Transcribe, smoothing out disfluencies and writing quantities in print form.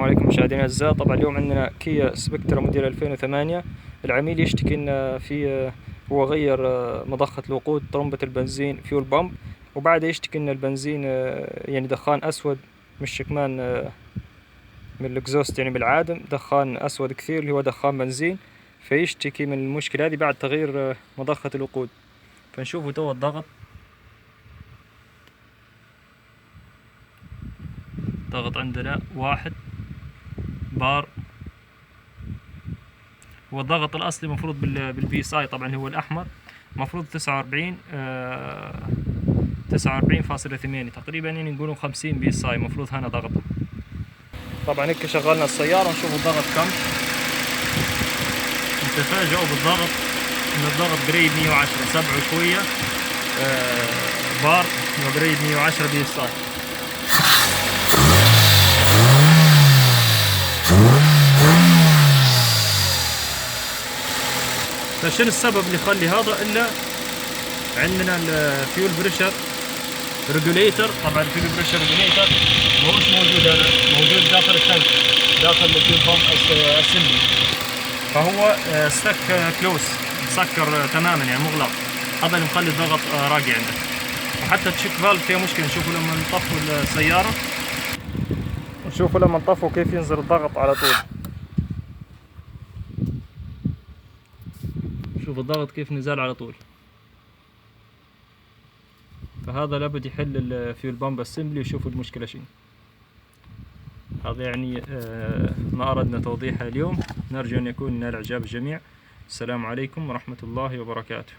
عليكم مشاهدينا الاعزاء. طبعا اليوم عندنا كيا سبكترا موديل 2008. العميل يشتكي ان هو غير مضخة الوقود طرمبة البنزين فيول بامب، وبعدها يشتكي ان البنزين يعني دخان اسود، مش كمان من الاكزوست، يعني بالعادم دخان اسود كثير اللي هو دخان بنزين. فيشتكي من المشكلة هذه بعد تغيير مضخة الوقود. فنشوفوا تو الضغط عندنا 1 بار. هو الضغط الاصلي المفروض بالبي اس اي، طبعا هو الاحمر، المفروض 49.8 تقريبا، يعني نقولوا 50 بي اس اي المفروض هنا ضغطه. طبعا هيك شغلنا السيارة ونشوف الضغط كم. نتفاجئوا بالضغط ان الضغط قريب 110، 7 وشوية بار، وقريب 110 بي اس اي. فشنو السبب اللي يخلي هذا؟ الا عندنا الفيول بريشر ريجوليتر. طبعا الفيول بريشر ريجوليتر مش موجود هنا، موجود داخل التانك، داخل الفيول بامب اسمبلي. فهو ستك كلوز، مسكر تماما يعني مغلق. هذا اللي مخلي الضغط راقي عنده. وحتى التشيك فالف فيها مشكله. نشوفوا لما نطفوا السياره، نشوفوا لما نطفوا كيف ينزل الضغط على طول. شوف الضغط كيف نزل على طول. فهذا لابد يحل الفيول بامب اسمبلي ويشوفوا المشكلة شنو. هذا يعني ما أردنا توضيحه اليوم، نرجو أن يكون نال إعجاب الجميع. السلام عليكم ورحمة الله وبركاته.